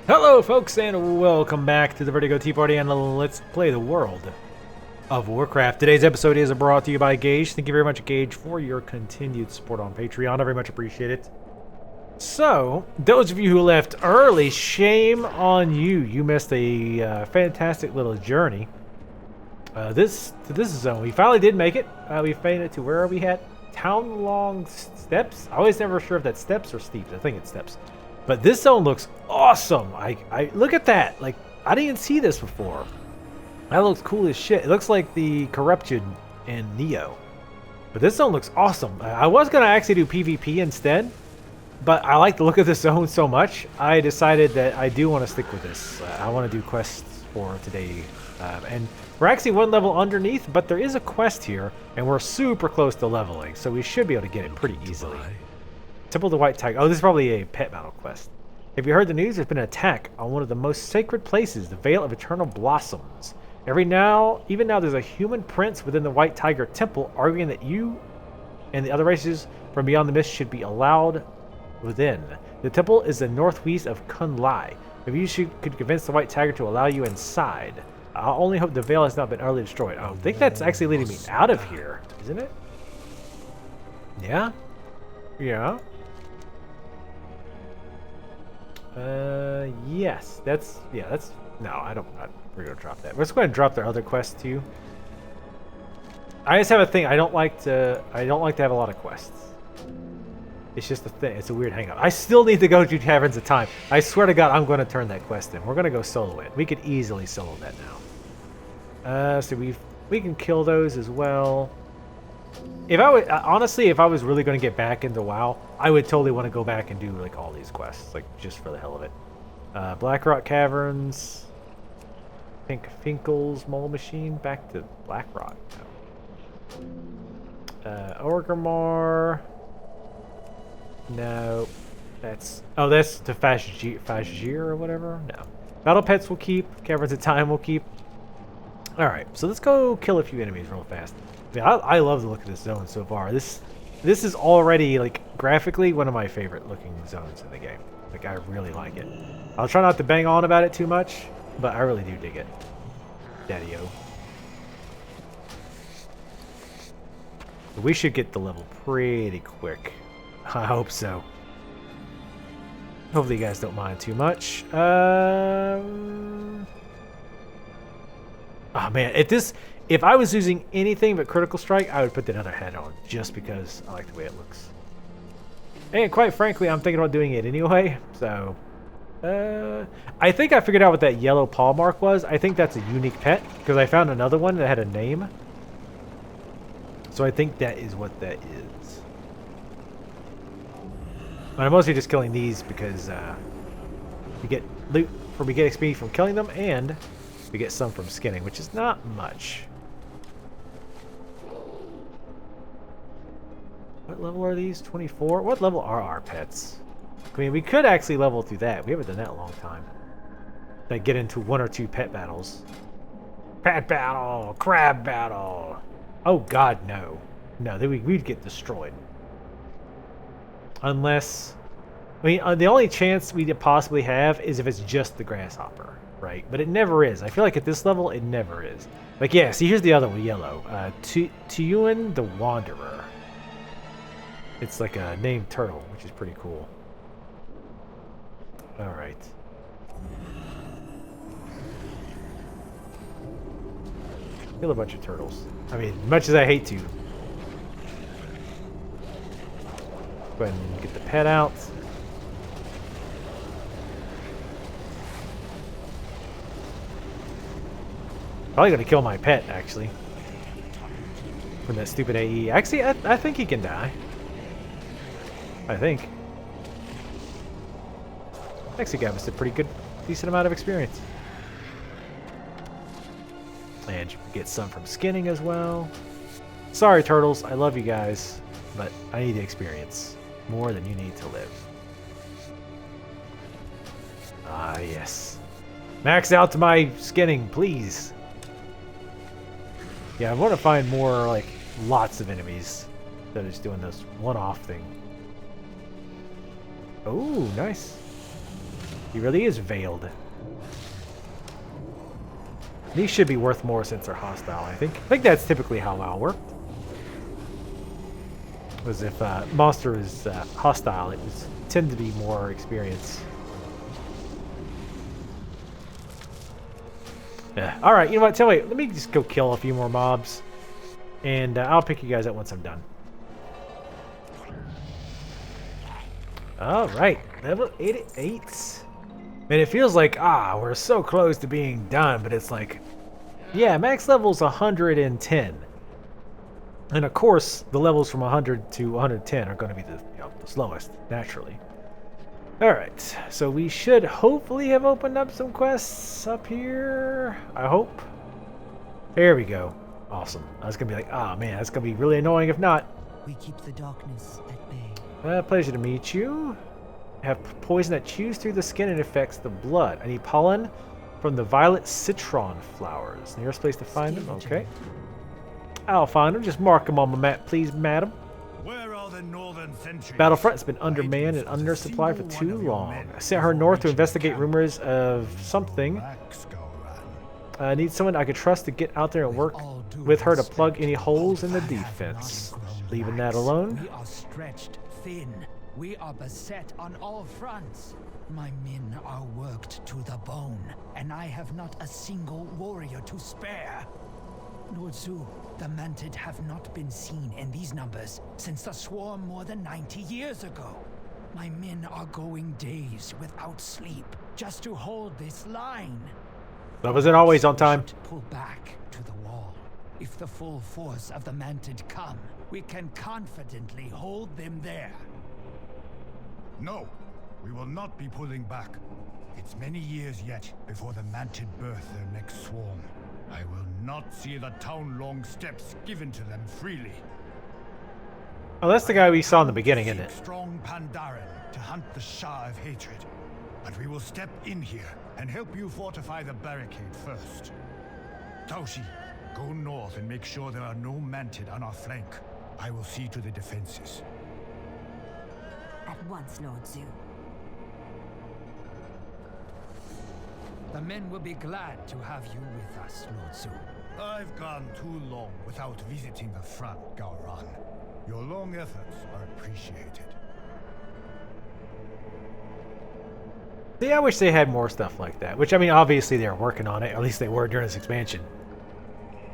Hello folks and welcome back to the Vertigo Tea Party and Let's Play the World of Warcraft. Today's episode is brought to you by Gage. Thank you very much, Gage, for your continued support on Patreon. I very much appreciate it. So, those of you who left early, shame on you. You missed a fantastic little journey. This zone. We finally did make it. We made it to where are we at? Town Long Steps? I always never sure if that's steps or steeps. I think it's steps. But this zone looks awesome. I look at that. Like, I didn't see this before. That looks cool as shit. It looks like the corruption in Neo. But this zone looks awesome. I was going to actually do PvP instead, but I like the look of this zone so much, I decided that I do want to stick with this. I want to do quests for today. And we're actually one level underneath, but there is a quest here, and we're super close to leveling, so we should be able to get it pretty easily. Temple of the White Tiger. Oh, this is probably a pet battle quest. Have you heard the news? There's been an attack on one of the most sacred places, the Vale of Eternal Blossoms. Even now, there's a human prince within the White Tiger Temple arguing that you and the other races from beyond the mist should be allowed within. The temple is the northwest of Kunlai. If you could convince the White Tiger to allow you inside. I only hope the Vale has not been utterly destroyed. I think that's actually leading me out of here, isn't it? Yeah? Yeah. Yes, no, we're gonna drop that. We're just gonna drop their other quest too. I just have a thing, I don't like to have a lot of quests. It's just a thing, it's a weird hang up. I still need to go to Taverns of Time. I swear to God, I'm gonna turn that quest in. We're gonna go solo it. We could easily solo that now. So we can kill those as well. If I would, honestly, if I was really going to get back into WoW, I would totally want to go back and do like all these quests, like just for the hell of it. Blackrock Caverns, I think Finkel's Mole Machine, back to Blackrock. No. Orgrimmar. No, that's the Fashgir or whatever. No, Battle Pets will keep. Caverns of Time will keep. All right, so let's go kill a few enemies real fast. Yeah, I love the look of this zone so far. This is already, like, graphically one of my favorite looking zones in the game. Like, I really like it. I'll try not to bang on about it too much, but I really do dig it. Daddy-o. We should get the level pretty quick. I hope so. Hopefully you guys don't mind too much. Oh man, if I was using anything but Critical Strike, I would put that other head on, just because I like the way it looks. And quite frankly, I'm thinking about doing it anyway, so... I think I figured out what that yellow paw mark was. I think that's a unique pet, because I found another one that had a name. So I think that is what that is. And I'm mostly just killing these because we get loot, we get XP from killing them, and we get some from skinning, which is not much. What level are these? 24? What level are our pets? I mean, we could actually level through that. We haven't done that in a long time. Like, get into 1 or 2 pet battles. Pet battle! Crab battle! Oh god, no. No, we'd get destroyed. Unless... I mean, the only chance we possibly have is if it's just the grasshopper, right? But it never is. I feel like at this level, it never is. Like, yeah, see, here's the other one, yellow. Tuyuan the Wanderer. It's like a named turtle, which is pretty cool. Alright. Kill a bunch of turtles. I mean, much as I hate to. Go ahead and get the pet out. Probably gonna kill my pet, actually. From that stupid AE. Actually, I think he can die. I think. Actually gave us a pretty good, decent amount of experience. And you get some from skinning as well. Sorry, turtles. I love you guys. But I need the experience. More than you need to live. Ah, yes. Max out to my skinning, please. Yeah, I want to find more, like, lots of enemies that are just doing this one-off thing. Oh, nice. He really is veiled. These should be worth more since they're hostile, I think. I think that's typically how WoW worked. Was if monster is hostile, it was tend to be more experience. Yeah. All right. You know what? Tell me. Let me just go kill a few more mobs, and I'll pick you guys up once I'm done. All right. Level 88. Man, it feels like we're so close to being done, but it's like, yeah, max level's 110, and of course the levels from 100 to 110 are going to be the slowest naturally. Alright, so we should hopefully have opened up some quests up here. I hope. There we go. Awesome. I was going to be like, man, that's going to be really annoying if not. We keep the darkness at bay. Pleasure to meet you. Have poison that chews through the skin and affects the blood. I need pollen from the violet citron flowers. Nearest place to find them? Okay. I'll find them. Just mark them on my map, please, madam. Battlefront's been undermanned and undersupplied for too long. I sent her north to investigate rumors of something. I need someone I could trust to get out there and work with her to plug any holes in the defense. Leaving that alone. We are stretched thin. We are beset on all fronts. My men are worked to the bone, and I have not a single warrior to spare. Lord Zu, the Mantid have not been seen in these numbers since the swarm more than 90 years ago. My men are going days without sleep just to hold this line. That wasn't always on time. Pull back to the wall. If the full force of the Mantid come, we can confidently hold them there. No, we will not be pulling back. It's many years yet before the Mantid birth their next swarm. I will not see the town-long steppes given to them freely. Oh, that's the guy we saw in the beginning, isn't it? Strong Pandaren to hunt the Shah of Hatred. But we will step in here and help you fortify the barricade first. Taushi, go north and make sure there are no Mantid on our flank. I will see to the defenses. At once, Lord Zu. The men will be glad to have you with us, Lord Zu. I've gone too long without visiting the front, Gauran. Your long efforts are appreciated. See, I wish they had more stuff like that. Which, I mean, obviously they're working on it. Or at least they were during this expansion.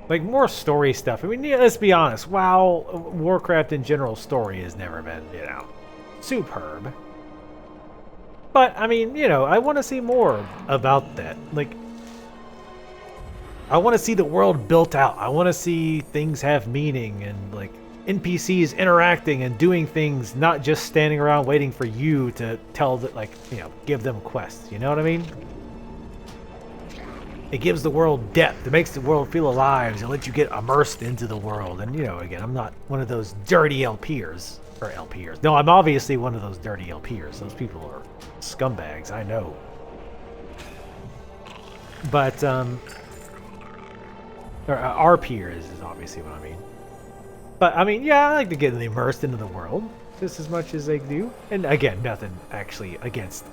Like, more story stuff. I mean, yeah, let's be honest. WoW, Warcraft in general, story has never been, superb. But, I mean, I want to see more about that. Like, I want to see the world built out. I want to see things have meaning and, like, NPCs interacting and doing things, not just standing around waiting for you to tell that, like, give them quests. You know what I mean? It gives the world depth. It makes the world feel alive. It lets you get immersed into the world. And, again, I'm not one of those dirty LPers. Or LPers. No, I'm obviously one of those dirty LPers. Those people are scumbags, I know. But, RPers is obviously what I mean. But, I mean, yeah, I like to get immersed into the world just as much as they do. And, again, nothing actually against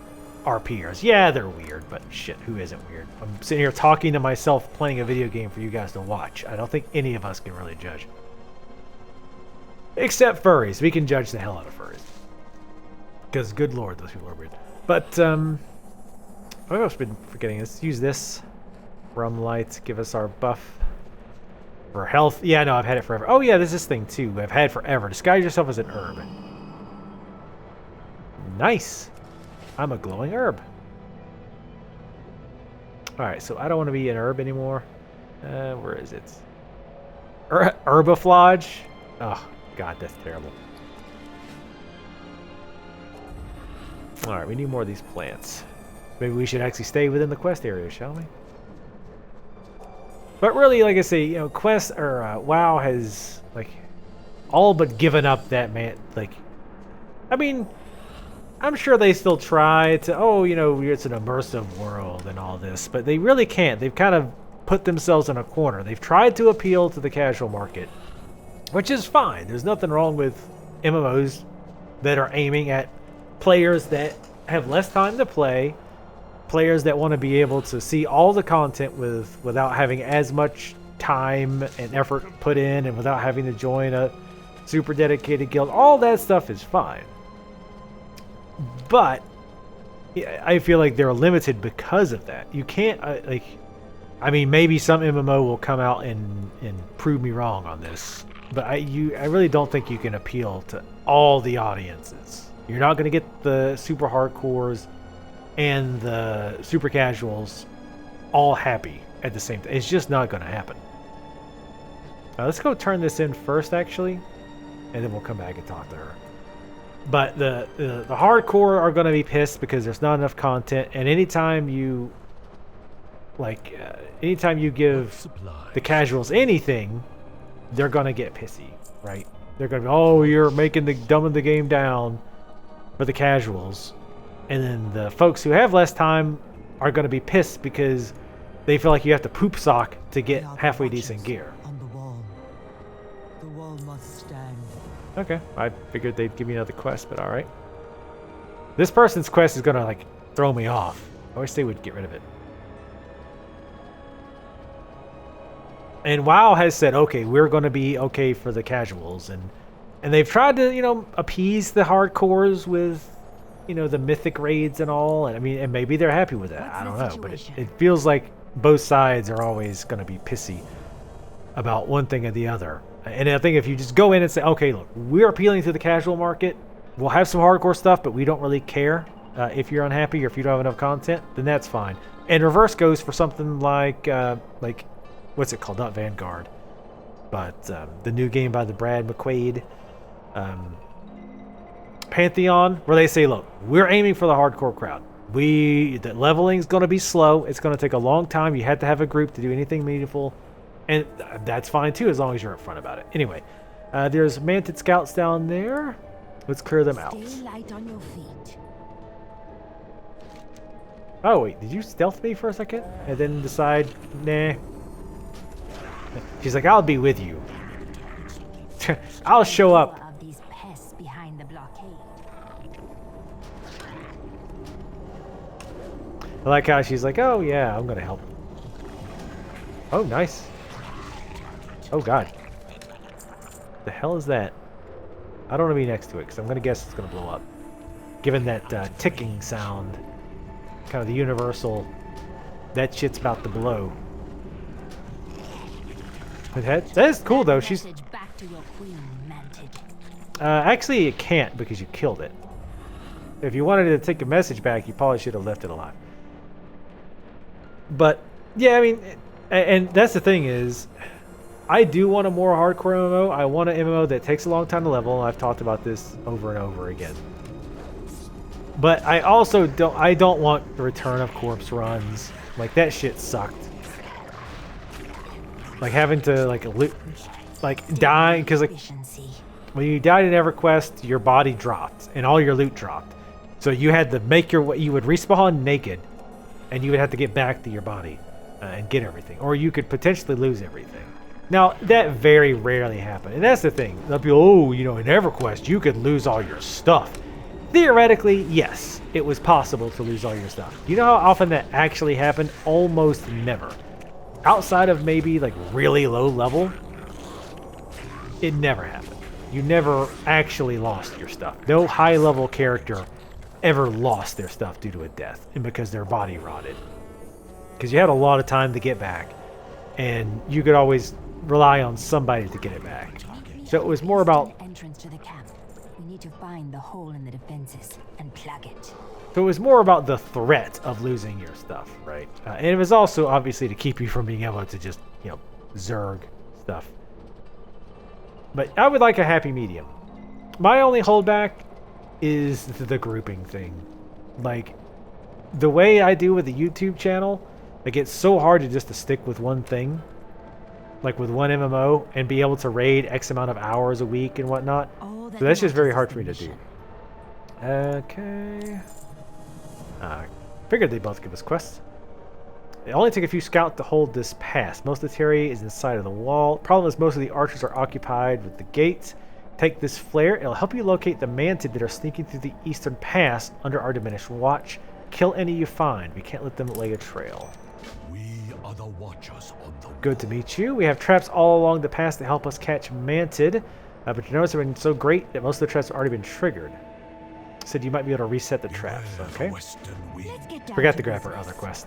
RPers. Yeah, they're weird, but shit, who isn't weird? I'm sitting here talking to myself playing a video game for you guys to watch. I don't think any of us can really judge. Except furries. We can judge the hell out of furries. Because, good lord, those people are weird. But, I've also been forgetting. Let's use this. Rum light. Give us our buff. For health. Yeah, no, I've had it forever. Oh, yeah, there's this thing, too. I've had forever. Disguise yourself as an herb. Nice. I'm a glowing herb. Alright, so I don't want to be an herb anymore. Where is it? Herbiflage? Oh. God, that's terrible. Alright, we need more of these plants. Maybe we should actually stay within the quest area, shall we? But really, like I say, quest or WoW has like all but given up that I mean, I'm sure they still try to it's an immersive world and all this, but they really can't. They've kind of put themselves in a corner. They've tried to appeal to the casual market. Which is fine. There's nothing wrong with MMOs that are aiming at players that have less time to play players that want to be able to see all the content without having as much time and effort put in, and without having to join a super dedicated guild, all that stuff is fine. But I feel like they're limited because of that. You can't I mean, maybe some MMO will come out and prove me wrong on this, but I really don't think you can appeal to all the audiences. You're not going to get the super hardcores and the super casuals all happy at the same time. It's just not going to happen. Let's go turn this in first, actually, and then we'll come back and talk to her. But the hardcore are going to be pissed because there's not enough content, and anytime you give the casuals anything, they're going to get pissy, right? They're going to be, oh, you're dumbing the game down for the casuals. And then the folks who have less time are going to be pissed because they feel like you have to poop sock to get halfway decent gear. On the wall. The wall must stand. Okay, I figured they'd give me another quest, but alright. This person's quest is going to, like, throw me off. I wish they would get rid of it. And WoW has said, okay, we're going to be okay for the casuals. And they've tried to, you know, appease the hardcores with, you know, the mythic raids and all. And I mean, and maybe they're happy with that. I don't know. But it feels like both sides are always going to be pissy about one thing or the other. And I think if you just go in and say, okay, look, we're appealing to the casual market. We'll have some hardcore stuff, but we don't really care if you're unhappy or if you don't have enough content, then that's fine. And reverse goes for something like what's it called? Not Vanguard, but the new game by the Brad McQuaid, Pantheon, where they say, look, we're aiming for the hardcore crowd. The leveling's going to be slow. It's going to take a long time. You have to have a group to do anything meaningful. And that's fine too, as long as you're upfront about it. Anyway, there's Manted Scouts down there. Let's clear them out. Stay light on your feet. Oh wait, did you stealth me for a second? And then decide, nah. She's like, I'll be with you. I'll show up. Of these pests behind the blockade. I like how she's like, oh yeah, I'm gonna help. Oh, nice. Oh god. The hell is that? I don't want to be next to it because I'm gonna guess it's gonna blow up. Given that ticking sound, kind of the universal, that shit's about to blow. That is cool though. She's Back to your queen, Manted. actually it can't because you killed it. If you wanted to take a message back, you probably should have left it alive. But yeah, I mean, and that's the thing is, I do want a more hardcore MMO. I want an MMO that takes a long time to level. I've talked about this over and over again. But I also don't want the return of corpse runs. Like that shit sucked. Like having to die because like when you died in EverQuest, your body dropped and all your loot dropped. So you had to make you would respawn naked, and you would have to get back to your body and get everything, or you could potentially lose everything. Now that very rarely happened, and that's the thing. They'll be, oh, you know, in EverQuest you could lose all your stuff. Theoretically, yes, it was possible to lose all your stuff. You know how often that actually happened? Almost never. Outside of maybe like really low level, it never happened. You never actually lost your stuff. No high level character ever lost their stuff due to a death and because their body rotted. Because you had a lot of time to get back, and you could always rely on somebody to get it back. So it was more about entrance to the camp. We need to find the hole in the defenses and plug it. So it was more about the threat of losing your stuff, right? And it was also obviously to keep you from being able to just, you know, zerg stuff. But I would like a happy medium. My only holdback is the grouping thing. Like, the way I do with the YouTube channel, like it's so hard to just to stick with one thing. Like with one MMO and be able to raid X amount of hours a week and whatnot. So that's just very hard for me to do. Okay. Figured they both give us quests. It only took a few scouts to hold this pass. Most of the territory is inside of the wall. Problem is most of the archers are occupied with the gates. Take this flare. It'll help you locate the manted that are sneaking through the eastern pass under our diminished watch. kill any you find. We can't let them lay a trail. We are the watchers on the Good to meet you. We have traps all along the pass to help us catch Mantid. But your notes have been so great that most of the traps have already been triggered. Said you might be able to reset the traps. Okay. Let's get down Forgot to to grab her business. other quest.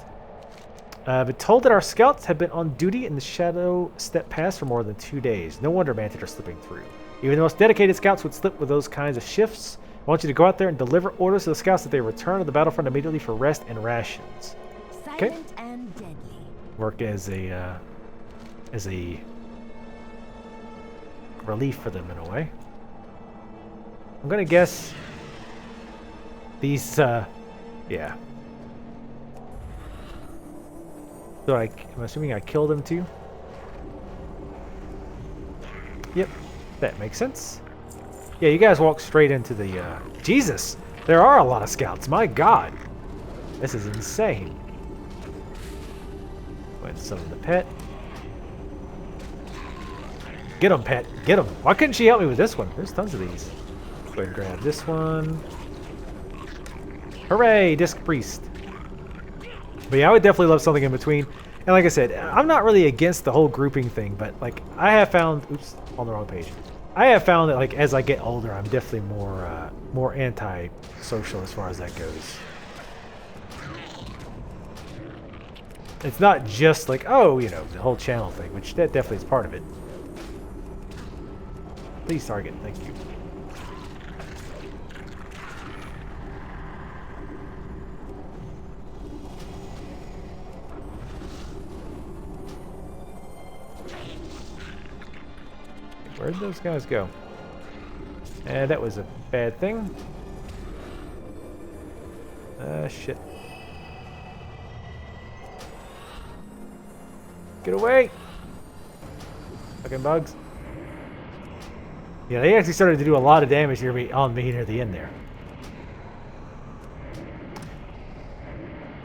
But told that our scouts have been on duty in the Shadow Step Pass for more than 2 days. No wonder Mantid are slipping through. Even the most dedicated scouts would slip with those kinds of shifts. I want you to go out there and deliver orders to the scouts that they return to the battlefront immediately for rest and rations. Okay. Silent and deadly. Work as a relief for them in a way. I'm gonna guess these. Yeah. So I'm assuming I killed him too. Yep, that makes sense. Yeah, you guys walk straight into the. Jesus, there are a lot of scouts. My God, this is insane. Go ahead and summon the pet. Get him, pet. Get him. Why couldn't she help me with this one? There's tons of these. Go ahead and grab this one. Hooray, Disc Priest. But yeah, I would definitely love something in between. And like I said, I'm not really against the whole grouping thing, but like I have found, oops, on the wrong page. I have found that like as I get older, I'm definitely more anti-social as far as that goes. It's not just like, oh, you know, the whole channel thing, which that definitely is part of it. Please target, thank you. Where'd those guys go? That was a bad thing. Shit. Get away! Fucking bugs. Yeah, they actually started to do a lot of damage on me near the end there.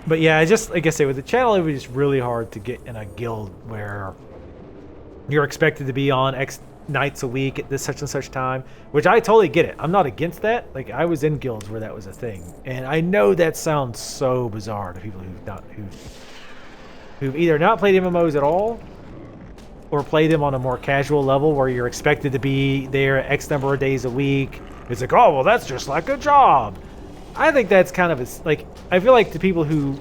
But yeah, just like I say, with the channel, it was just really hard to get in a guild where you're expected to be on X nights a week at this such and such time, which I totally get it. I'm not against that. Like I was in guilds where that was a thing, and I know that sounds so bizarre to people who've either not played MMOs at all or play them on a more casual level where you're expected to be there X number of days a week. It's like, oh, well, that's just like a job. I think that's kind of like, I feel like the people who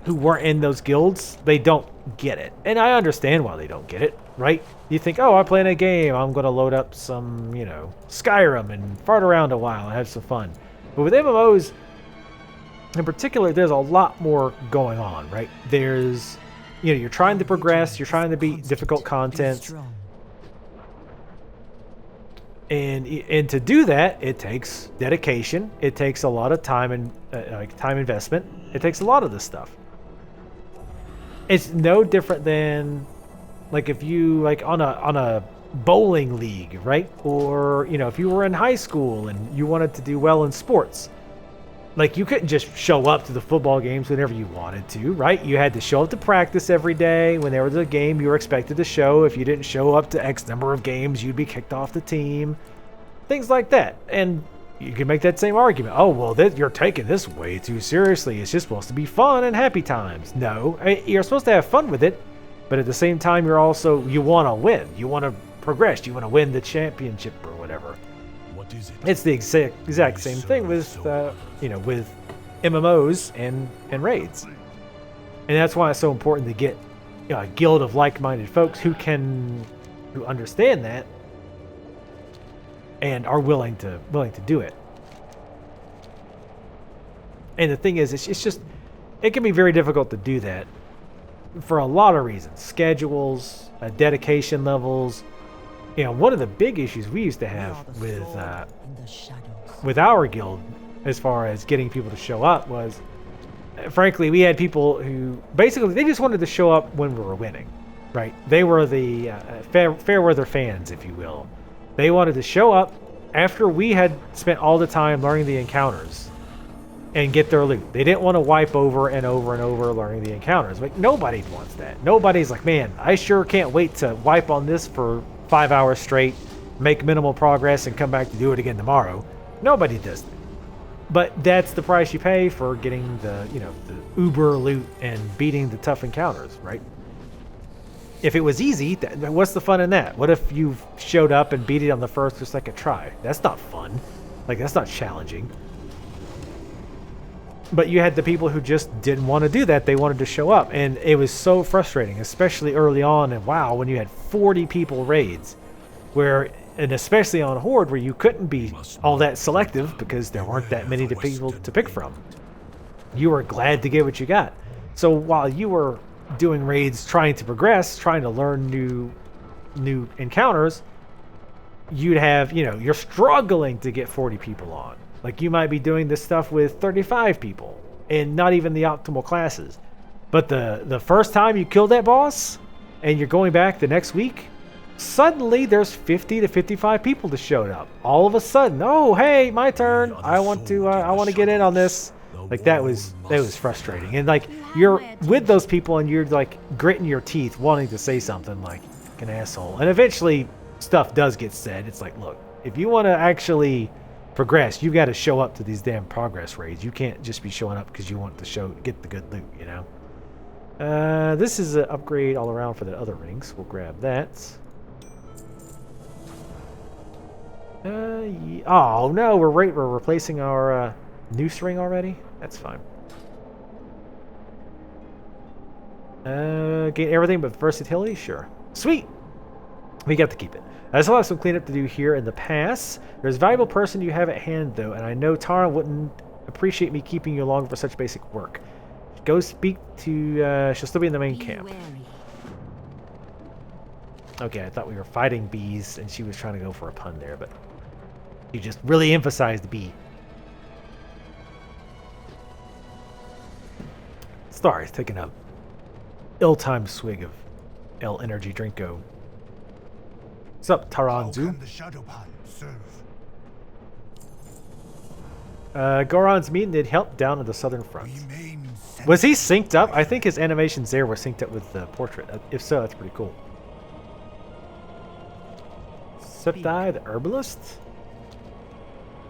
weren't in those guilds, they don't get it. And I understand why they don't get it, right? You think, oh, I play in a game, I'm going to load up some, you know, Skyrim and fart around a while and have some fun. But with MMOs, in particular, there's a lot more going on, right? There's, you know, you're trying to progress, you're trying to beat difficult content. And to do that, it takes dedication. It takes a lot of time and time investment. It takes a lot of this stuff. It's no different than like if you like on a bowling league, right? Or you know, if you were in high school and you wanted to do well in sports, like you couldn't just show up to the football games whenever you wanted to, right? You had to show up to practice every day. When there was a game, you were expected to show. If you didn't show up to X number of games, you'd be kicked off the team. Things like that. And you can make that same argument. Oh, well, you're taking this way too seriously. It's just supposed to be fun and happy times. No, you're supposed to have fun with it. But at the same time, you want to win. You want to progress. You want to win the championship or whatever. What is it? It's the exact same thing with, with MMOs and raids. And that's why it's so important to get a guild of like-minded folks who understand that and are willing to do it. And the thing is, it can be very difficult to do that for a lot of reasons. Schedules, dedication levels. You know, one of the big issues we used to have with our guild as far as getting people to show up was, frankly, we had people who basically they just wanted to show up when we were winning, right? They were the fair weather fans, if you will. They wanted to show up after we had spent all the time learning the encounters and get their loot. They didn't want to wipe over and over and over learning the encounters. Like, nobody wants that. Nobody's like, man, I sure can't wait to wipe on this for 5 hours straight, make minimal progress, and come back to do it again tomorrow. Nobody does that. But that's the price you pay for getting the, you know, the uber loot and beating the tough encounters, right? If it was easy, what's the fun in that? What if you showed up and beat it on the first or second try? That's not fun. Like, that's not challenging. But you had the people who just didn't want to do that. They wanted to show up. And it was so frustrating, especially early on. And wow, when you had 40 people raids, where, and especially on Horde, where you couldn't be all that selective because there weren't that many people to pick from. You were glad to get what you got. So while you were doing raids, trying to progress, trying to learn new encounters, you'd have, you know, you're struggling to get 40 people on. Like, you might be doing this stuff with 35 people and not even the optimal classes. But the first time you kill that boss and you're going back the next week, suddenly there's 50 to 55 people that showed up. All of a sudden, oh, hey, my turn. I want to get in on this. Like, that was frustrating. And like, you're with those people and you're like gritting your teeth wanting to say something like an asshole. And eventually stuff does get said. It's like, look, if you want to actually progress, you got to show up to these damn progress raids. You can't just be showing up because you want to get the good loot, you know. This is an upgrade all around for the other rings. We'll grab that. Oh no, we're replacing our noose ring already. That's fine. Gain everything but versatility? Sure. Sweet! We got to keep it. I still have some cleanup to do here in the pass. There's a valuable person you have at hand, though, and I know Tara wouldn't appreciate me keeping you along for such basic work. Go speak to... she'll still be in the main camp. Okay, I thought we were fighting bees, and she was trying to go for a pun there, but she just really emphasized bee. Sorry, taking a ill-timed swig of L Energy Drinko. What's up, Taranzu? Goron's meeting did help down on the southern front. Was he synced up? I think his animations there were synced up with the portrait. If so, that's pretty cool. Septai, the herbalist.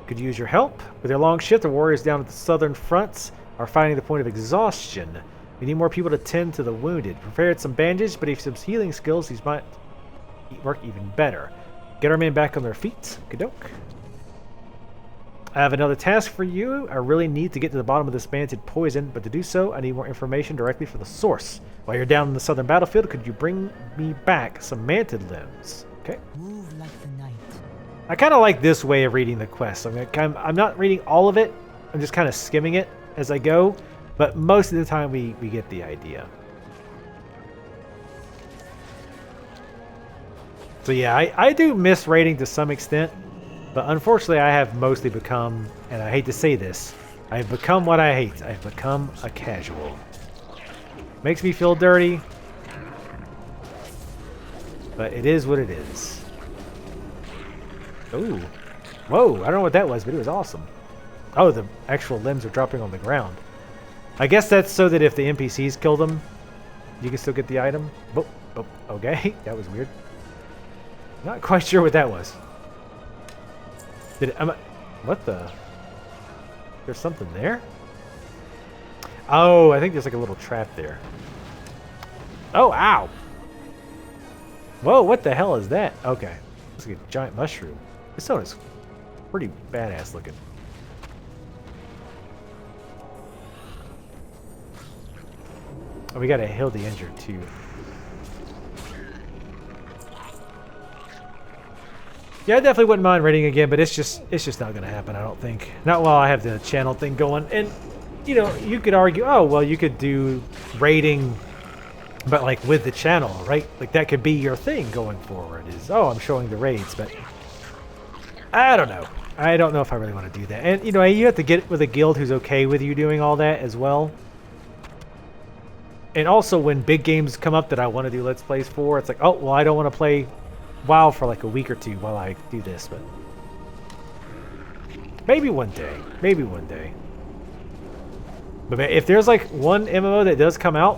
Could use your help. With their long shift, the warriors down at the southern fronts are fighting the point of exhaustion. We need more people to tend to the wounded. Prepared some bandages, but if some healing skills, these might work even better. Get our men back on their feet. Kadoke. I have another task for you. I really need to get to the bottom of this banded poison, but to do so, I need more information directly from the source. While you're down in the southern battlefield, could you bring me back some manted limbs? Okay. Move like the night. I kind of like this way of reading the quest. I'm not reading all of it. I'm just kind of skimming it as I go, but most of the time we get the idea. So yeah, I do miss raiding to some extent, but unfortunately I have mostly become, and I hate to say this, I've become what I hate. I've become a casual. Makes me feel dirty, but it is what it is. Ooh. Whoa, I don't know what that was, but it was awesome. Oh, the actual limbs are dropping on the ground. I guess that's so that if the NPCs kill them, you can still get the item. Oh, okay, that was weird. Not quite sure what that was. What the? There's something there? Oh, I think there's like a little trap there. Oh, ow! Whoa, what the hell is that? Okay. It's like a giant mushroom. This one is pretty badass looking. Oh, we gotta heal the injured too. Yeah, I definitely wouldn't mind raiding again, but it's just not gonna happen, I don't think. Not while I have the channel thing going. And you know, you could argue, oh well, you could do raiding, but like with the channel, right? Like that could be your thing going forward. Is, oh, I'm showing the raids, but I don't know. I don't know if I really want to do that. And you know, you have to get with a guild who's okay with you doing all that as well. And also, when big games come up that I want to do Let's Plays for, it's like, oh, well, I don't want to play WoW for like a week or two while I do this, but maybe one day. Maybe one day. But if there's like one MMO that does come out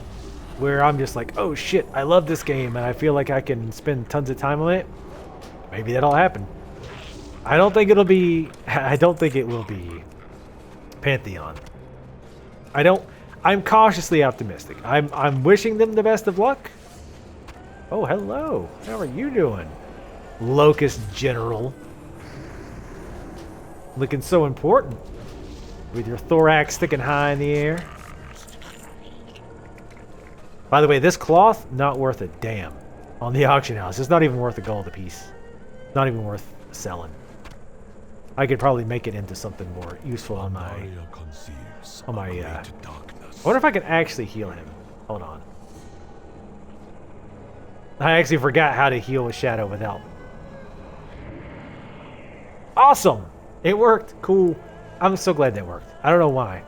where I'm just like, oh shit, I love this game and I feel like I can spend tons of time on it, maybe that'll happen. I don't think it will be Pantheon. I'm cautiously optimistic. I'm wishing them the best of luck. Oh, hello. How are you doing? Locust General. Looking so important. With your thorax sticking high in the air. By the way, this cloth, not worth a damn on the auction house. It's not even worth a gold a piece. Not even worth selling. I could probably make it into something more useful on my... I wonder if I can actually heal him. Hold on. I actually forgot how to heal with Shadow without. Awesome! It worked. Cool. I'm so glad that worked. I don't know why.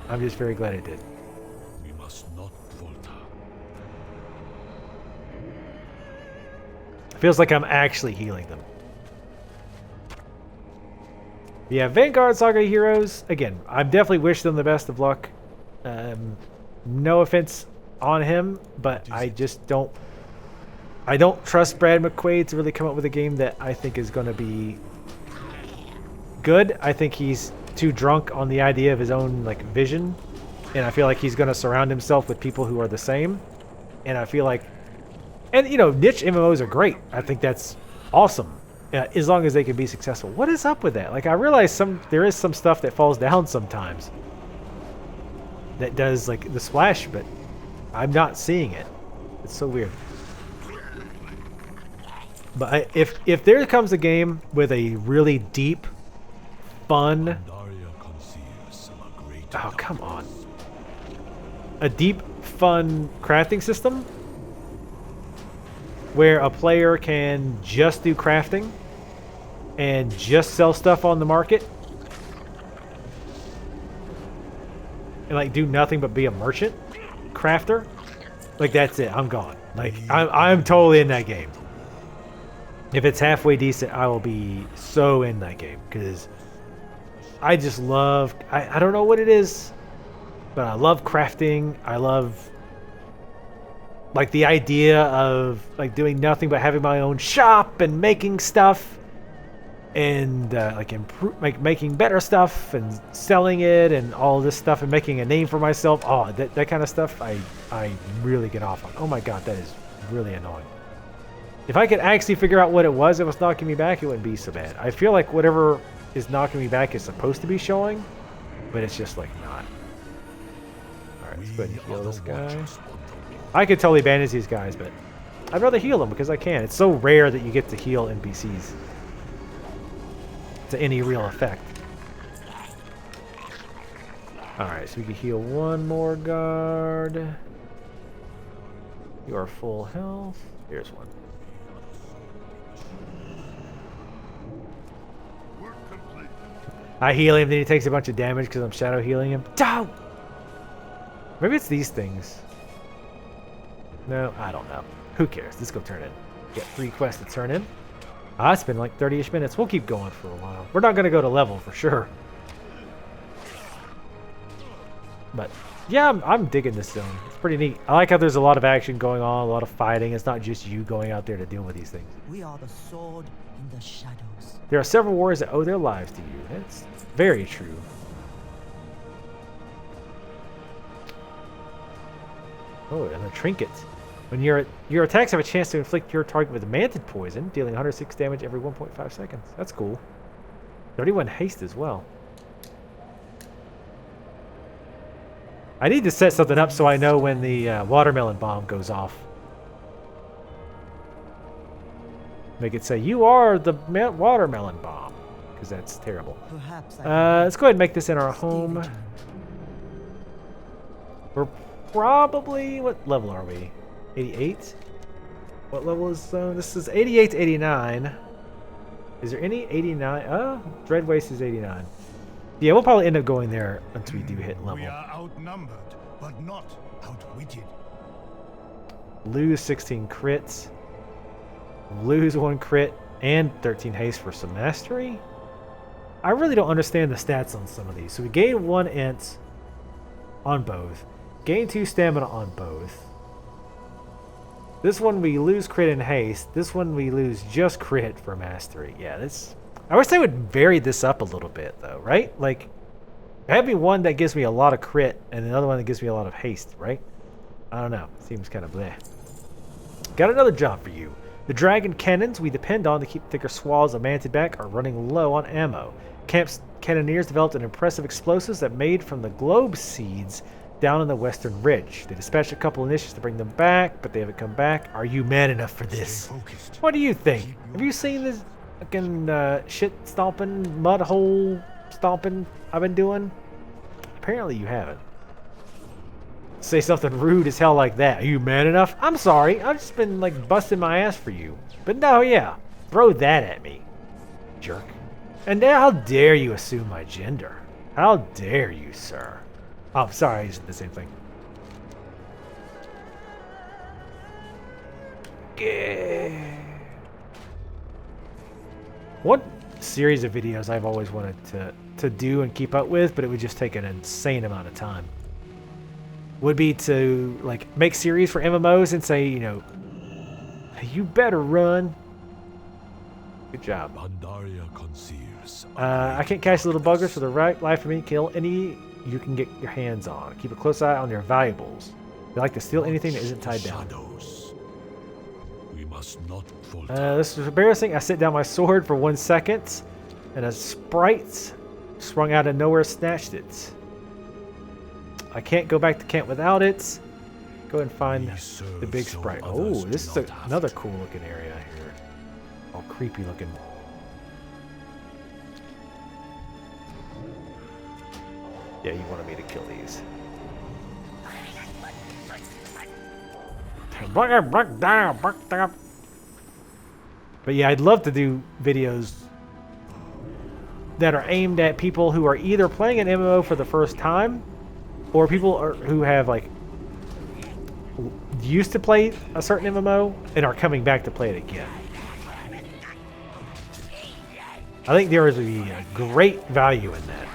I'm just very glad it did. We must not falter. Feels like I'm actually healing them. Yeah, Vanguard Saga heroes. Again, I definitely wish them the best of luck. No offense on him, but I just don't. I don't trust Brad McQuaid to really come up with a game that I think is going to be good. I think he's too drunk on the idea of his own like vision, and I feel like he's going to surround himself with people who are the same. And I feel like, and you know, niche MMOs are great. I think that's awesome. As long as they can be successful. What is up with that? Like, I realize there is some stuff that falls down sometimes that does like the splash, but I'm not seeing it. It's so weird. But if there comes a game with a really deep, fun, oh come on, a deep, fun crafting system where a player can just do crafting and just sell stuff on the market and like do nothing but be a merchant crafter, like that's it. I'm gone. Like I'm totally in that game. If it's halfway decent, I will be so in that game because I just love. I don't know what it is, but I love crafting. I love like the idea of like doing nothing but having my own shop and making stuff and like making better stuff and selling it and all this stuff and making a name for myself. Oh, that kind of stuff I really get off on. Oh my god, that is really annoying. If I could actually figure out what it was that was knocking me back, it wouldn't be so bad. I feel like whatever is knocking me back is supposed to be showing, but it's just like not. Alright, let's go ahead and heal this guy. I could totally bandage these guys, but I'd rather heal them because I can. It's so rare that you get to heal NPCs to any real effect. Alright, so we can heal one more guard. You are full health. Here's one. I heal him, then he takes a bunch of damage because I'm shadow healing him. Dow! Maybe it's these things. No, I don't know. Who cares? Let's go turn in. Get 3 quests to turn in. It's been like 30-ish minutes. We'll keep going for a while. We're not going to go to level for sure. But yeah, I'm digging this zone. It's pretty neat. I like how there's a lot of action going on, a lot of fighting. It's not just you going out there to deal with these things. We are the sword in the shadows. There are several warriors that owe their lives to you. That's very true. Oh, and a trinket. When your attacks have a chance to inflict your target with mantid poison, dealing 106 damage every 1.5 seconds. That's cool. 31 haste as well. I need to set something up so I know when the watermelon bomb goes off. Make it say, you are the watermelon bomb. Because that's terrible. Let's go ahead and make this in our home. We're probably... What level are we? 88? What level is this? Is 88 to 89. Is there any 89? Oh, Dread Waste is 89. Yeah, we'll probably end up going there once we do hit level. We are outnumbered, but not outwitted. Lose 16 crits. Lose 1 crit and 13 haste for some mastery. I really don't understand the stats on some of these. So we gain 1 int on both. Gain 2 stamina on both. This one we lose crit and haste. This one we lose just crit for mastery. Yeah, this... I wish they would vary this up a little bit, though, right? Like, Have me one that gives me a lot of crit and another one that gives me a lot of haste, right? I don't know. Seems kind of bleh. Got another job for you. The dragon cannons we depend on to keep thicker swaths of manted back are running low on ammo. Camp's cannoneers developed an impressive explosives that made from the globe seeds down on the western ridge. They dispatched a couple initiatives to bring them back, but they haven't come back. Are you man enough for this? What do you think? Have you seen this fucking shit stomping, mud hole stomping I've been doing? Apparently you haven't. Say something rude as hell like that. Are you man enough? I'm sorry. I've just been like busting my ass for you. But no, yeah. Throw that at me, jerk. And how dare you assume my gender? How dare you, sir? Oh, sorry. It's the same thing. One series of videos I've always wanted to do and keep up with, but it would just take an insane amount of time, would be to like make series for MMOs and say, you know, you better run. Good job. I can't catch little buggers for the right life of me. Kill any you can get your hands on. Keep a close eye on your valuables. They like to steal anything that isn't tied down. We must not falter. This is embarrassing. I set down my sword for 1 second, and a sprite sprung out of nowhere snatched it. I can't go back to camp without it. Go and find the big sprite. Oh, this is another cool looking area here. All creepy looking. Yeah, you wanted me to kill these. But yeah, I'd love to do videos that are aimed at people who are either playing an MMO for the first time, or people who have like used to play a certain MMO and are coming back to play it again. I think there would be a great value in that,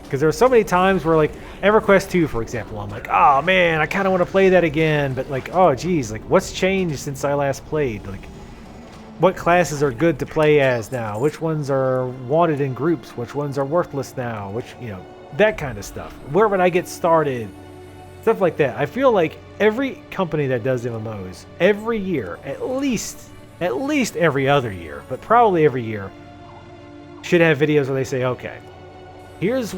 because there are so many times where, like EverQuest 2, for example, I'm like, oh man, I kind of want to play that again, but like, oh geez, like what's changed since I last played? Like, what classes are good to play as now? Which ones are wanted in groups? Which ones are worthless now? Which, you know, that kind of stuff. Where would I get started? Stuff like that. I feel like every company that does MMOs, every year, at least every other year, but probably every year, should have videos where they say, okay, here's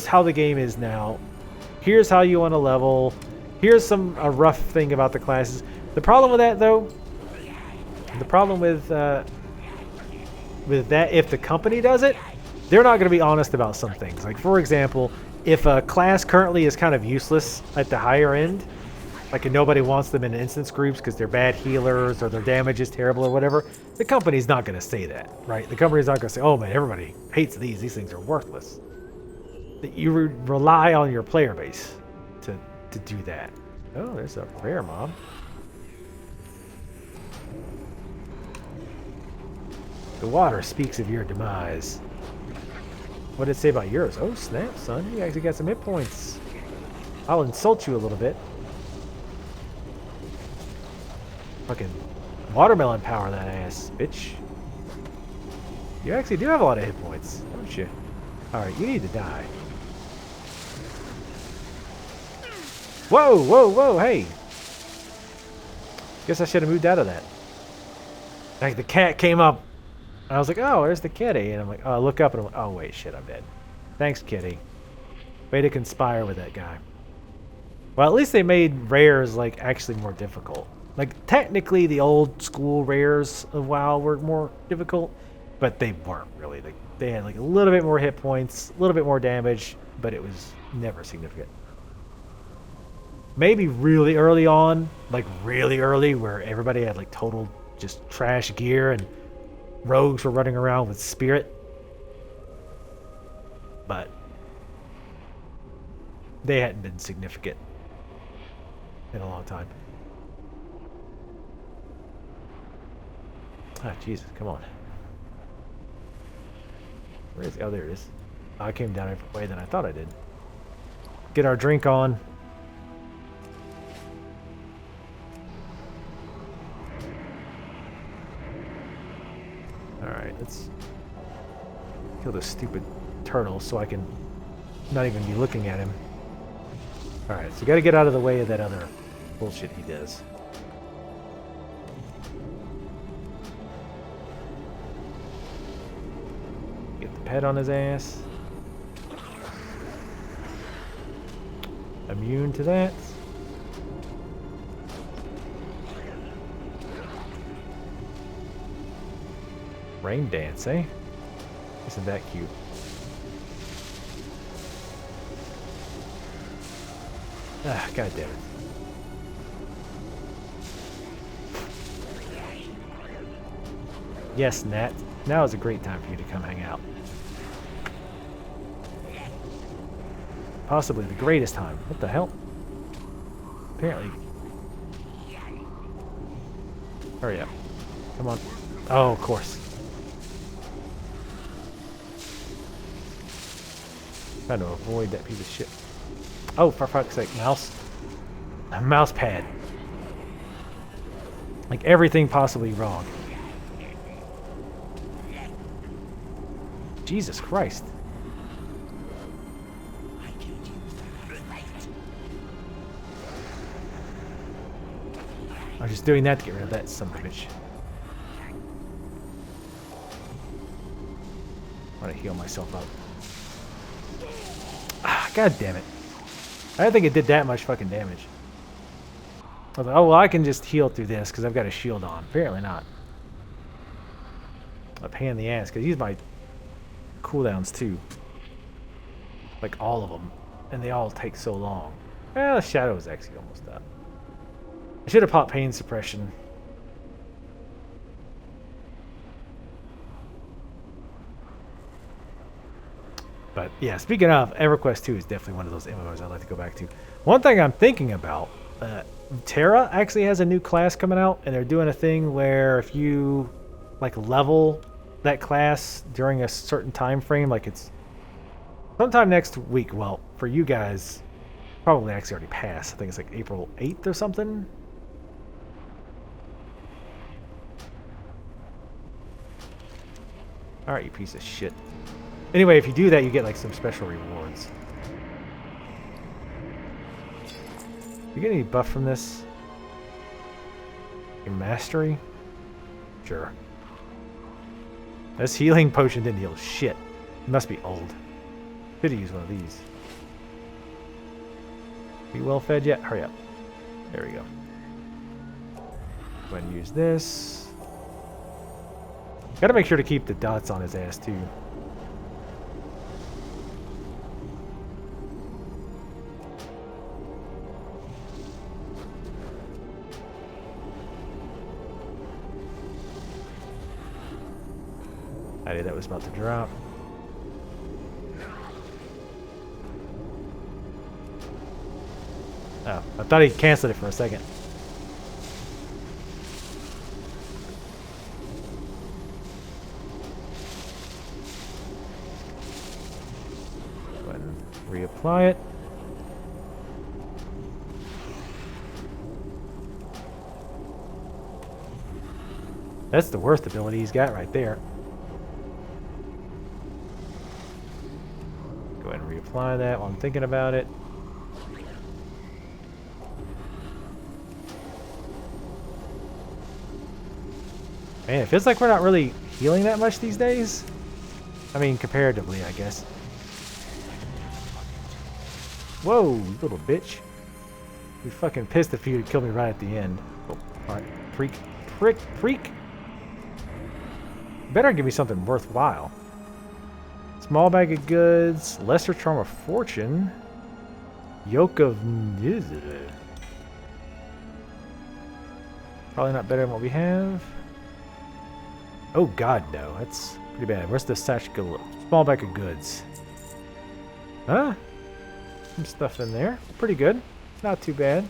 how the game is now. Here's how you want to level. Here's a rough thing about the classes. The problem with that, though, the problem with that, if the company does it, they're not going to be honest about some things. Like, for example, if a class currently is kind of useless at the higher end, like nobody wants them in instance groups because they're bad healers or their damage is terrible or whatever, the company's not going to say that, right? The company's not going to say, oh man, everybody hates these. These things are worthless. You rely on your player base to do that. Oh, there's a rare mob. The water speaks of your demise. What did it say about yours? Oh, snap, son. You actually got some hit points. I'll insult you a little bit. Fucking watermelon power that ass, bitch. You actually do have a lot of hit points, don't you? Alright, you need to die. Whoa, whoa, whoa, hey! Guess I should have moved out of that. Like, the cat came up. I was like, oh, there's the kitty. And I'm like, oh, I look up and I'm like, oh, wait, shit, I'm dead. Thanks, kitty. Way to conspire with that guy. Well, at least they made rares, like, actually more difficult. Like, technically, the old school rares of WoW were more difficult, but they weren't really. Like, they had, like, a little bit more hit points, a little bit more damage, but it was never significant. Maybe really early on, like, really early, where everybody had, like, total just trash gear and rogues were running around with spirit, but they hadn't been significant in a long time. Ah, Jesus, come on. Where is it? Oh, there it is. Oh, I came down a different way than I thought I did. Get our drink on. Alright, let's kill this stupid turtle so I can not even be looking at him. Alright, so gotta get out of the way of that other bullshit he does. Get the pet on his ass. Immune to that. Rain dance, eh? Isn't that cute? Ah, god damn it. Yes, Nat. Now is a great time for you to come hang out. Possibly the greatest time. What the hell? Apparently. Hurry up. Come on. Oh, of course. Trying to avoid that piece of shit. Oh, for fuck's sake, mouse. A mouse pad. Like everything possibly wrong. Jesus Christ. I'm just doing that to get rid of that son of a bitch. I want to heal myself up. Ah, god damn it. I didn't think it did that much fucking damage. I was like, oh, well, I can just heal through this because I've got a shield on. Apparently not. A pain in the ass because he's my cooldowns too. Like all of them. And they all take so long. Well, the shadow is actually almost up. I should have popped pain suppression. But yeah, speaking of, EverQuest 2 is definitely one of those MMOs I'd like to go back to. One thing I'm thinking about, Terra actually has a new class coming out, and they're doing a thing where if you like level that class during a certain time frame, like it's sometime next week. Well, for you guys, probably actually already passed. I think it's like April 8th or something. Alright, you piece of shit. Anyway, if you do that, you get like some special rewards. You get any buff from this? Your mastery? Sure. This healing potion didn't heal shit. It must be old. Could have used one of these. Are you well fed yet? Hurry up. There we go. Go ahead and use this. Gotta make sure to keep the dots on his ass too. I knew that was about to drop. Oh, I thought he canceled it for a second. Go ahead and reapply it. That's the worst ability he's got right there. Go ahead and reapply that while I'm thinking about it. Man, it feels like we're not really healing that much these days. I mean, comparatively, I guess. Whoa, you little bitch. You'd be fucking pissed if you would kill me right at the end. Oh, alright. Freak. Frick. Freak. Better give me something worthwhile. Small bag of goods. Lesser charm of fortune. Yoke of... Probably not better than what we have. Oh god, no. That's pretty bad. Where's the stash go? Small bag of goods. Huh? Some stuff in there. Pretty good. Not too bad.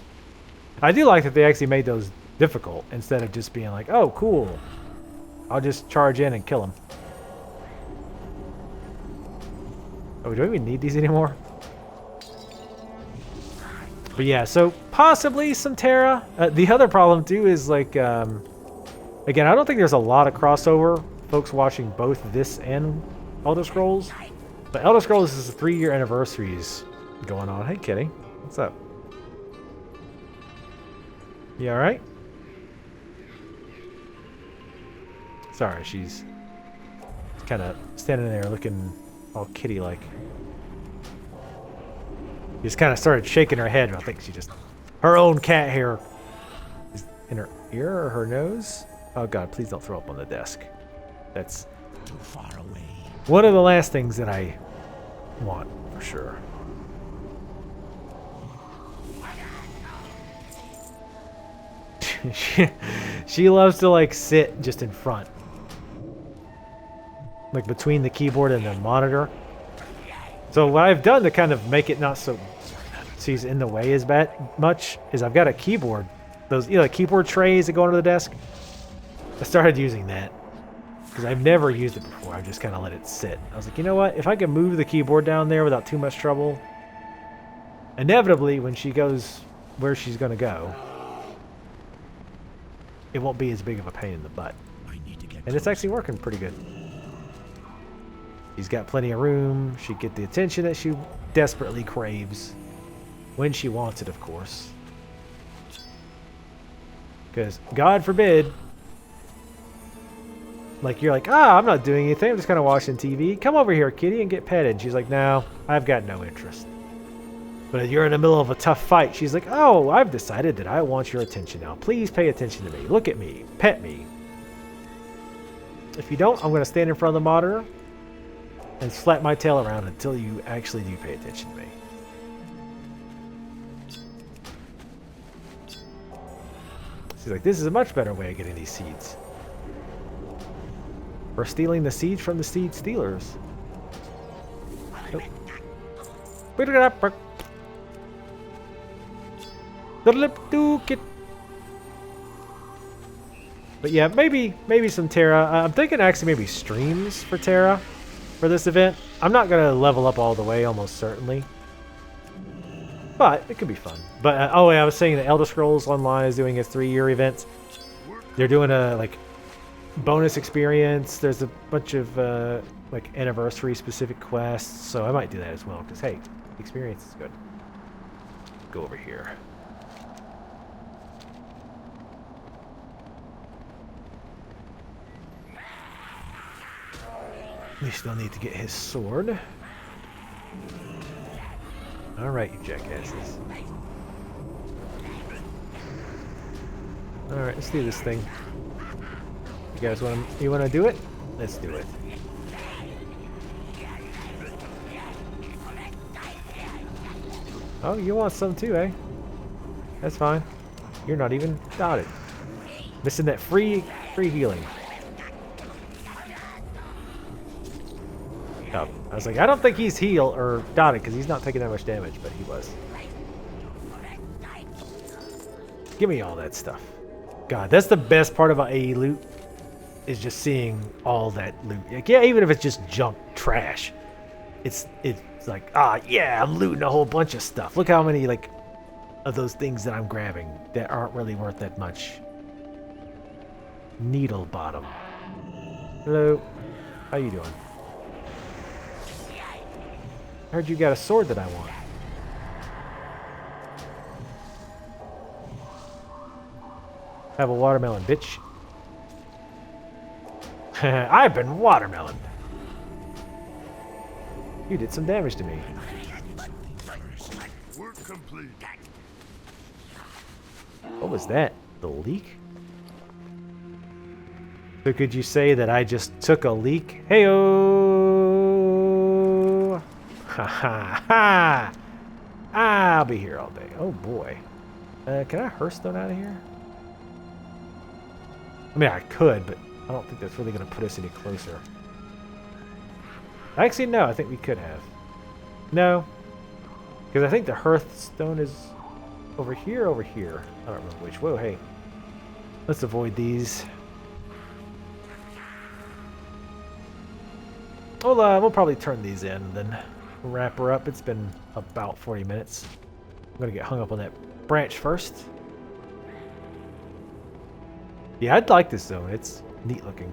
I do like that they actually made those difficult instead of just being like, oh, cool. I'll just charge in and kill him. Oh, do we even need these anymore? But yeah, so possibly some Terra. The other problem too is like, again, I don't think there's a lot of crossover. Folks watching both this and Elder Scrolls. But Elder Scrolls is a 3-year anniversaries going on. Hey, kitty. What's up? You alright? Sorry, she's kind of standing there looking all kitty-like. She just kind of started shaking her head. I think she just... Her own cat hair is in her ear or her nose? Oh god, please don't throw up on the desk. That's Too far away. one of the last things that I want, for sure. she loves to like sit just in front. Like between the keyboard and the monitor. So what I've done to kind of make it not so she's in the way as much is I've got a keyboard. Those like keyboard trays that go under the desk. I started using that. Because I've never used it before. I've just kind of let it sit. I was like, you know what? If I can move the keyboard down there without too much trouble, inevitably when she goes where she's going to go, it won't be as big of a pain in the butt. And it's actually working pretty good. She's got plenty of room. She get the attention that she desperately craves. When she wants it, of course. Because, God forbid, like you're like, I'm not doing anything. I'm just kind of watching TV. Come over here, kitty, and get petted. She's like, no, I've got no interest. But you're in the middle of a tough fight. She's like, oh, I've decided that I want your attention now. Please pay attention to me. Look at me. Pet me. If you don't, I'm going to stand in front of the monitor and slap my tail around until you actually do pay attention to me. She's like, this is a much better way of getting these seeds. We're stealing the seeds from the seed stealers. Nope. But yeah, maybe some Terra. I'm thinking actually maybe streams for Terra for this event. I'm not going to level up all the way, almost certainly. But it could be fun. But oh, yeah, I was saying that Elder Scrolls Online is doing its 3-year event. They're doing a like bonus experience. There's a bunch of like anniversary specific quests, so I might do that as well. Because hey, experience is good. Go over here. We still need to get his sword. Alright, you jackasses. Alright, let's do this thing. You guys wanna do it? Let's do it. Oh, you want some too, eh? That's fine. You're not even dotted. Missing that free healing. Oh, I was like, I don't think he's healed or dotted because he's not taking that much damage, but he was. Give me all that stuff. God, that's the best part about AE loot, is just seeing all that loot. Like, yeah, even if it's just junk trash, it's like, yeah, I'm looting a whole bunch of stuff. Look how many like of those things that I'm grabbing that aren't really worth that much. Needle bottom. Hello, how you doing? I heard you got a sword that I want. Have a watermelon, bitch. I've been watermelon. You did some damage to me. Work complete. What was that? The leak? So could you say that I just took a leak? Heyo! Ha ha ha! I'll be here all day. Oh boy. Can I Hearthstone out of here? I mean, I could, but I don't think that's really going to put us any closer. Actually, no, I think we could have. No. Because I think the Hearthstone is over here, over here. I don't remember which. Whoa, hey. Let's avoid these. We'll probably turn these in and then wrap her up. It's been about 40 minutes. I'm going to get hung up on that branch first. Yeah, I'd like this zone. It's neat looking.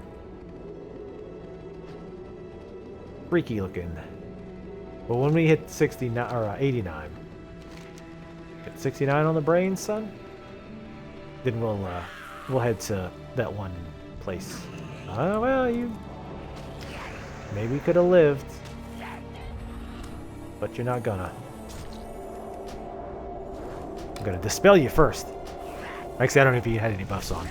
Freaky looking. But when we hit 69 or 89, get 69 on the brain, son. Then we'll head to that one place. Oh well, you maybe could have lived, but you're not gonna. I'm gonna dispel you first. Actually, I don't know if you had any buffs on.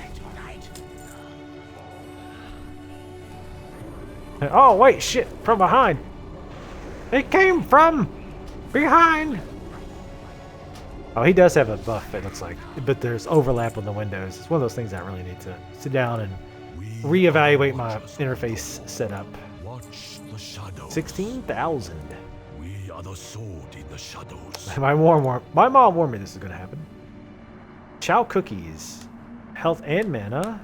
Oh wait, shit! From behind. It came from behind. Oh, he does have a buff, it looks like, but there's overlap on the windows. It's one of those things I really need to sit down and reevaluate my interface setup. Watch the shadows. 16,000. We are the sword in the shadows. My mom warned me this is going to happen. Chow cookies. Health and mana.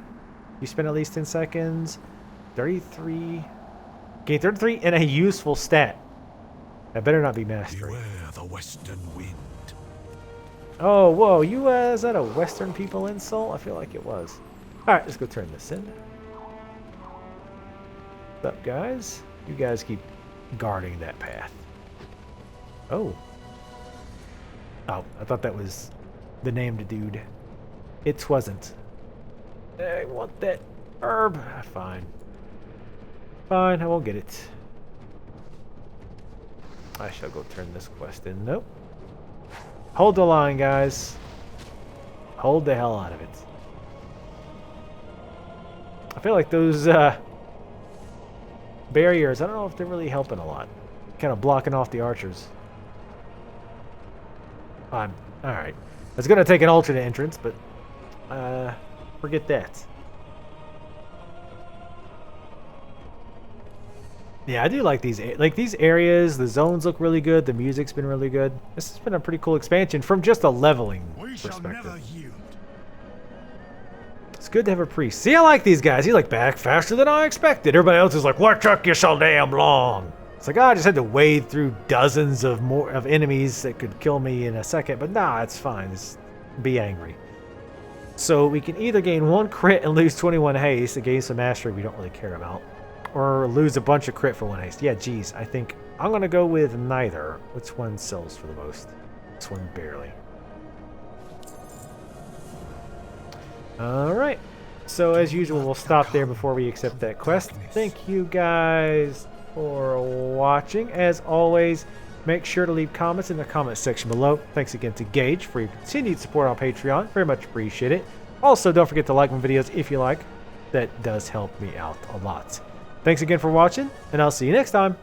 You spend at least 10 seconds. 33. Gain 33 and a useful stat. That better not be mastery. Beware the western wind. Oh, whoa. Is that a Western people insult? I feel like it was. Alright, let's go turn this in. What's up, guys? You guys keep guarding that path. Oh. Oh, I thought that was the named dude. It wasn't. I want that herb. Fine. Fine, I won't get it. I shall go turn this quest in. Nope. Hold the line, guys. Hold the hell out of it. I feel like those barriers, I don't know if they're really helping a lot. Kind of blocking off the archers. Alright. It's going to take an alternate entrance, but forget that. Yeah, I do like these areas. The zones look really good. The music's been really good. This has been a pretty cool expansion from just a leveling perspective. It's good to have a priest. See, I like these guys. He's like back faster than I expected. Everybody else is like, what took you so damn long? It's like, oh, I just had to wade through dozens of enemies that could kill me in a second. But nah, it's fine. Just be angry. So we can either gain 1 crit and lose 21 haste and gain some mastery we don't really care about. Or lose a bunch of crit for 1 haste. Yeah, geez. I think I'm going to go with neither. Which one sells for the most? This one barely. Alright. So as usual, we'll stop there before we accept that quest. Thank you guys for watching. As always, make sure to leave comments in the comment section below. Thanks again to Gage for your continued support on Patreon. Very much appreciate it. Also, don't forget to like my videos if you like. That does help me out a lot. Thanks again for watching, and I'll see you next time.